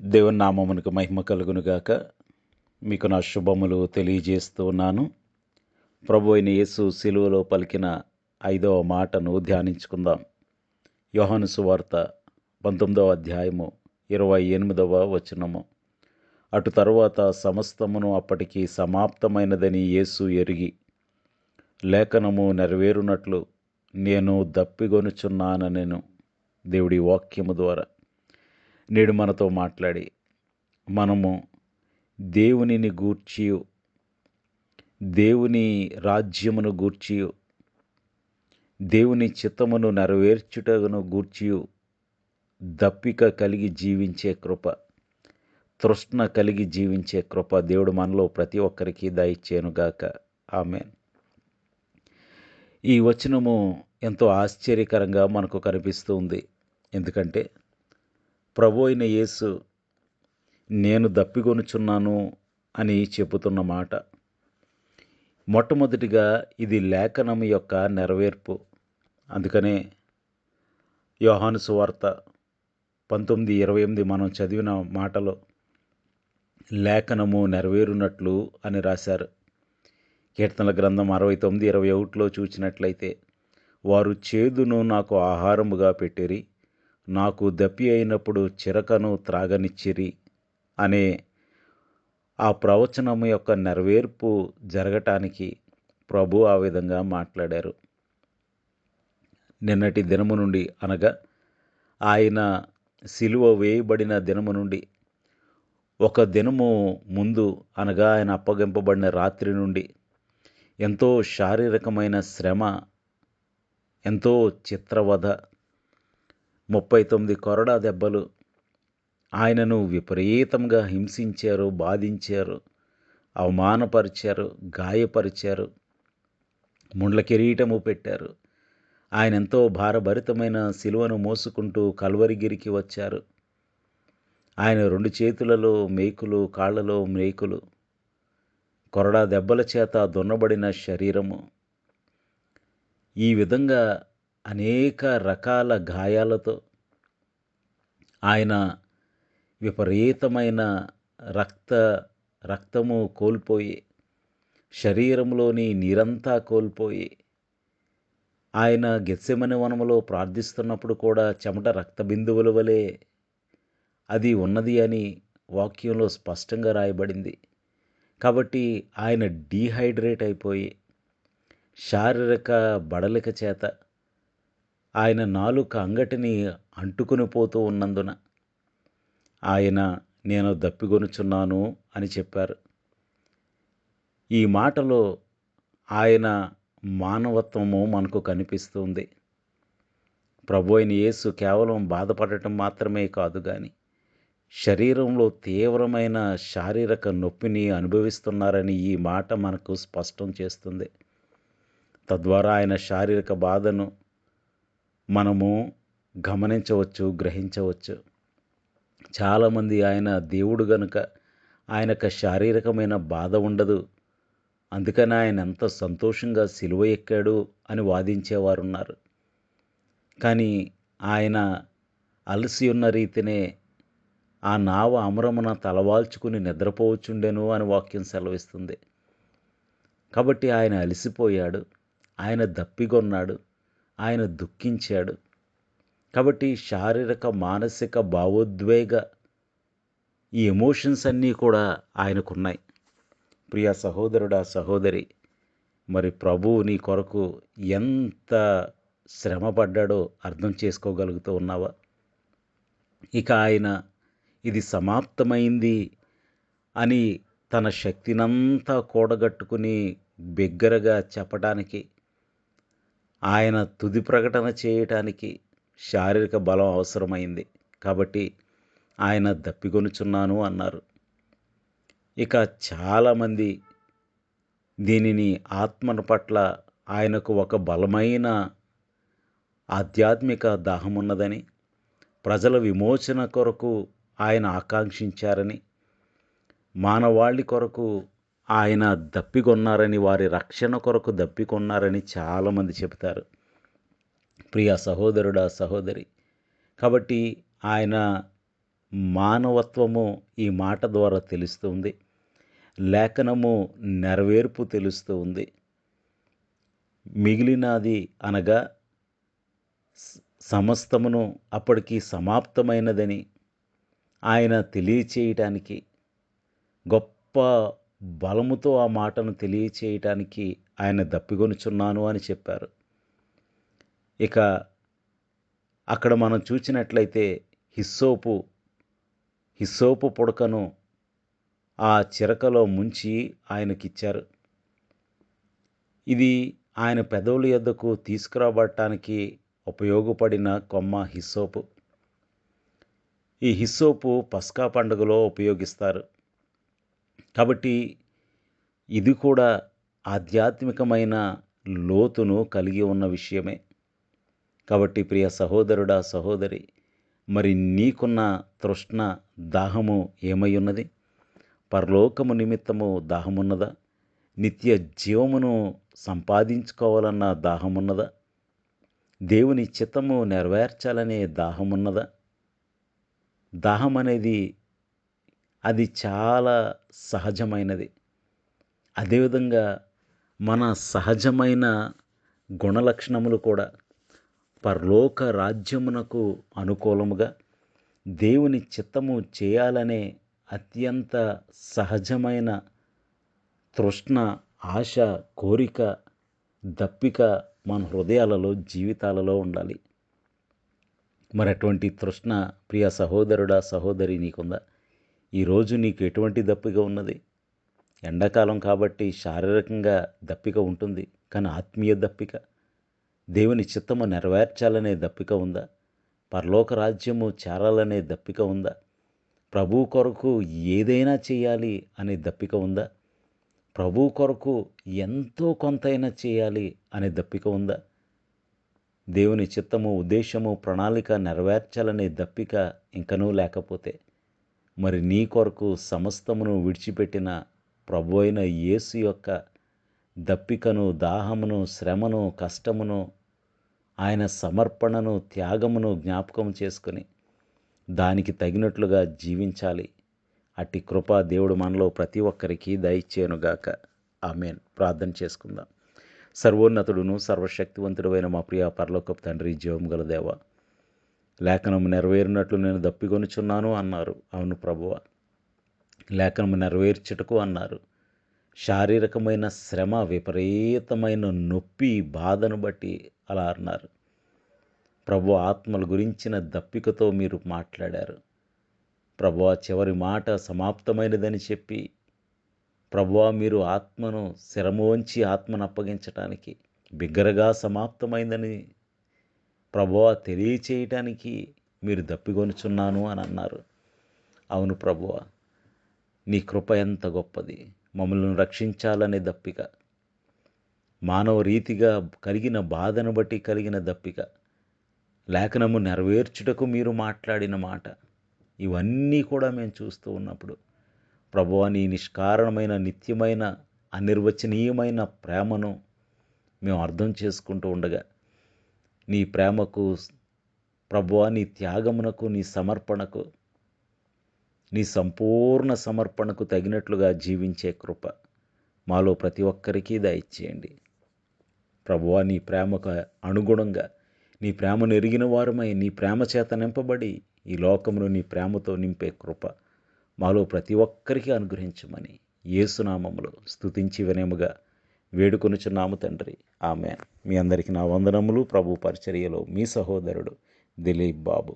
దేవుని నామమునకు మహిమ కలుగునుగాక. మీకు నా శుభములు తెలియజేస్తూ ఉన్నాను. ప్రభు అయిన యేసు శిలువలో పలికిన 5వ మాటను ధ్యానించుకుందాం. యోహాను సువార్త 19వ అధ్యాయము 28వ వచనము. అటు తరువాత సమస్తమును అప్పటికి సమాప్తమైనదని యేసు ఎరిగి, లేఖనము నెరవేరునట్లు నేను దప్పిగొనుచున్నాననెను. దేవుడి వాక్యము ద్వారా నేడు మనతో మాట్లాడి, మనము దేవునిని గూర్చియు దేవుని రాజ్యమును గూర్చియు దేవుని చిత్తమును నెరవేర్చుటను గూర్చియు దప్పిక కలిగి జీవించే కృప, తృష్ణ కలిగి జీవించే కృప దేవుడు మనలో ప్రతి ఒక్కరికి దయచేయునుగాక. ఆమేన్. ఈ వచనము ఎంతో ఆశ్చర్యకరంగా మనకు కనిపిస్తూ ఉంది. ఎందుకంటే ప్రభు అయిన యేసు నేను దప్పిగొనుచున్నాను అని చెబుతున్న మాట. మొట్టమొదటిగా ఇది లేఖనం యొక్క నెరవేర్పు. అందుకనే యోహాను సువార్త 19:28 మనం చదివిన మాటలో లేఖనము నెరవేరునట్లు అని రాశారు. కీర్తనల గ్రంథం 69:21లో చూసినట్లయితే, వారు చేదును నాకు ఆహారముగా పెట్టిరి, నాకు దప్పి అయినప్పుడు చిరకను త్రాగనిచ్చిరి అనే ఆ ప్రవచనము యొక్క నెరవేర్పు జరగటానికి ప్రభు ఆ విధంగా మాట్లాడారు. నిన్నటి దినము నుండి, అనగా ఆయన సిలువ వేయబడిన దినము నుండి ఒక దినము ముందు, అనగా ఆయన అప్పగింపబడిన రాత్రి నుండి ఎంతో శారీరకమైన శ్రమ, ఎంతో చిత్రవధ, 39 కొరడా దెబ్బలు, ఆయనను విపరీతంగా హింసించారు, బాధించారు, అవమానపరిచారు, గాయపరిచారు, ముండ్ల కిరీటము పెట్టారు. ఆయన ఎంతో భారభరితమైన సిలువను మోసుకుంటూ కల్వరిగిరికి వచ్చారు. ఆయన 2 చేతులలో మేకులు, కాళ్లలో మేకులు, కొరడా దెబ్బల చేత దున్నబడిన శరీరము, ఈ విధంగా అనేక రకాల గాయాలతో ఆయన విపరీతమైన రక్తము కోల్పోయి, శరీరంలోని నీరంతా కోల్పోయి, ఆయన గెత్సెమనే వనములో ప్రార్థిస్తున్నప్పుడు కూడా చెమట రక్త బిందువుల వలె అది ఉన్నది అని వాక్యంలో స్పష్టంగా రాయబడింది. కాబట్టి ఆయన డీహైడ్రేట్ అయిపోయి, శారీరక బడలిక చేత ఆయన నాలుక అంగటిని అంటుకుని పోతూ ఉన్నందున ఆయన నేను దప్పిగొనుచున్నాను అని చెప్పారు. ఈ మాటలో ఆయన మానవత్వము మనకు కనిపిస్తుంది. ప్రభు అయిన యేసు కేవలం బాధపడటం మాత్రమే కాదు కానీ శరీరంలో తీవ్రమైన శారీరక నొప్పిని అనుభవిస్తున్నారని ఈ మాట మనకు స్పష్టం చేస్తుంది. తద్వారా ఆయన శారీరక బాధను మనము గమనించవచ్చు, గ్రహించవచ్చు. చాలామంది ఆయన దేవుడు గనుక ఆయనకు శారీరకమైన బాధ ఉండదు, అందుకని ఆయన ఎంత సంతోషంగా సిలువ ఎక్కాడు అని వాదించేవారున్నారు. కానీ ఆయన అలసి ఉన్న రీతినే ఆ నావ అమరమున తలవాల్చుకుని నిద్రపోవచ్చుండెను అని వాక్యం సెలవిస్తుంది. కాబట్టి ఆయన అలసిపోయాడు, ఆయన దప్పిగొన్నాడు, ఆయన దుఃఖించాడు. కాబట్టి శారీరక, మానసిక, భావోద్వేగ ఈ ఎమోషన్స్ అన్నీ కూడా ఆయనకున్నాయి. ప్రియ సహోదరుడా, సహోదరి, మరి ప్రభువు నీ కొరకు ఎంత శ్రమపడ్డాడో అర్థం చేసుకోగలుగుతూ ఉన్నావా? ఇక ఆయన ఇది సమాప్తమైంది అని తన శక్తినంతా కూడగట్టుకుని బిగ్గరగా చెప్పడానికి, ఆయన తుది ప్రకటన చేయటానికి శారీరక బలం అవసరమైంది. కాబట్టి ఆయన దప్పిగొనుచున్నాను అన్నారు. ఇక చాలామంది దీనిని ఆత్మను పట్ల ఆయనకు ఒక బలమైన ఆధ్యాత్మిక దాహమున్నదని, ప్రజల విమోచన కొరకు ఆయన ఆకాంక్షించారని, మానవాళి కొరకు ఆయన దప్పిగొన్నారని, వారి రక్షణ కొరకు దప్పికొన్నారని చాలామంది చెబుతారు. ప్రియ సహోదరుడా, సహోదరి, కాబట్టి ఆయన మానవత్వము ఈ మాట ద్వారా తెలుస్తుంది. లేఖనము నెరవేర్పు తెలుస్తూ ఉంది. మిగిలినది అనగా సమస్తమును అప్పటికి సమాప్తమైనదని ఆయన తెలియచేయటానికి, గొప్ప బలముతో ఆ మాటను తెలియచేయటానికి ఆయన దప్పిగొనుచున్నాను అని చెప్పారు. ఇక అక్కడ మనం చూసినట్లయితే హిస్సోపు పుడకను ఆ చిరకలో ముంచి ఆయనకిచ్చారు. ఇది ఆయన పెదవుల యొద్దకు తీసుకురాబడటానికి ఉపయోగపడిన కొమ్మ హిస్సోపు. ఈ హిస్సోపు పస్కా పండుగలో ఉపయోగిస్తారు. కాబట్టి ఇది కూడా ఆధ్యాత్మికమైన లోతును కలిగి ఉన్న విషయమే. కాబట్టి ప్రియ సహోదరుడా, సహోదరి, మరి నీకున్న తృష్ణ, దాహము ఏమై ఉన్నది? పరలోకము నిమిత్తము దాహమున్నదా? నిత్య జీవమును సంపాదించుకోవాలన్న దాహమున్నదా? దేవుని చిత్తము నెరవేర్చాలనే దాహమున్నదా? దాహం అనేది అది చాలా సహజమైనది. అదేవిధంగా మన సహజమైన గుణలక్షణములు కూడా పరలోక రాజ్యమునకు అనుకూలముగా దేవుని చిత్తము చేయాలనే అత్యంత సహజమైన తృష్ణ, ఆశ, కోరిక, దప్పిక మన హృదయాలలో, జీవితాలలో ఉండాలి. మరి అటువంటి తృష్ణ ప్రియ సహోదరుడా, సహోదరి నీకుందా? ఈరోజు నీకు ఎటువంటి దప్పిక ఉన్నది? ఎండాకాలం కాబట్టి శారీరకంగా దప్పిక ఉంటుంది, కానీ ఆత్మీయ దప్పిక, దేవుని చిత్తము నెరవేర్చాలనే దప్పిక ఉందా? పరలోక రాజ్యము చేరాలనే దప్పిక ఉందా? ప్రభువు కొరకు ఏదైనా చేయాలి అనే దప్పిక ఉందా? ప్రభువు కొరకు ఎంతో కొంతైనా చేయాలి అనే దప్పిక ఉందా? దేవుని చిత్తము, ఉద్దేశము, ప్రణాళిక నెరవేర్చాలనే దప్పిక ఇంకనూ లేకపోతే మరి నీ కొరకు సమస్తమును విడిచిపెట్టిన ప్రభు అయిన యేసు యొక్క దప్పికను, దాహమును, శ్రమను, కష్టమును, ఆయన సమర్పణను, త్యాగమును జ్ఞాపకం చేసుకుని దానికి తగినట్లుగా జీవించాలి. అట్టి కృప దేవుడు మనలో ప్రతి ఒక్కరికి దయచేయునుగాక. ఆమేన్. ప్రార్థన చేసుకుందాం. సర్వోన్నతుడును సర్వశక్తివంతుడైన మా ప్రియ పరలోకపు తండ్రి, జీవము గల దేవ, లేఖనము నెరవేరినట్లు నేను దప్పిగొనుచున్నాను అన్నారు. అవును ప్రభువా, లేఖనము నెరవేర్చుటకు అన్నారు. శారీరకమైన శ్రమ, విపరీతమైన నొప్పి, బాధను బట్టి అలా అన్నారు. ప్రభు, ఆత్మల గురించిన దప్పికతో మీరు మాట్లాడారు. ప్రభువా, చివరి మాట సమాప్తమైనదని చెప్పి ప్రభువా, మీరు ఆత్మను శిరము వంచి ఆత్మను అప్పగించటానికి, బిగ్గరగా సమాప్తమైందని ప్రభువా తెలియచేయటానికి మీరు దప్పిగొనుచున్నాను అని అన్నారు. అవును ప్రభువా, నీ కృప ఎంత గొప్పది. మమ్మల్ని రక్షించాలనే దప్పిక, మానవ రీతిగా కలిగిన బాధను బట్టి కలిగిన దప్పిక, లేఖనము నెరవేర్చుటకు మీరు మాట్లాడిన మాట, ఇవన్నీ కూడా మేము చూస్తూ ఉన్నప్పుడు ప్రభువా, నీ నిష్కారణమైన, నిత్యమైన, అనిర్వచనీయమైన ప్రేమను మేము అర్థం చేసుకుంటూ ఉండగా, నీ ప్రేమకు ప్రభువా, నీ త్యాగమునకు, నీ సమర్పణకు, నీ సంపూర్ణ సమర్పణకు తగినట్లుగా జీవించే కృప మాలో ప్రతి ఒక్కరికి దయచేయండి. ప్రభువా, నీ ప్రేమకు అనుగుణంగా, నీ ప్రేమను ఎరిగిన వారమై, నీ ప్రేమ చేత నింపబడి ఈ లోకమును నీ ప్రేమతో నింపే కృప మాలో ప్రతి ఒక్కరికి అనుగ్రహించమని యేసునామములో స్తుతించి వినయముగా వేడుకొనుచున్నాము తండ్రి. ఆమేన్. మీ అందరికీ నా వందనములు. ప్రభు పరిచర్యలో మీ సహోదరుడు దిలీప్ బాబు.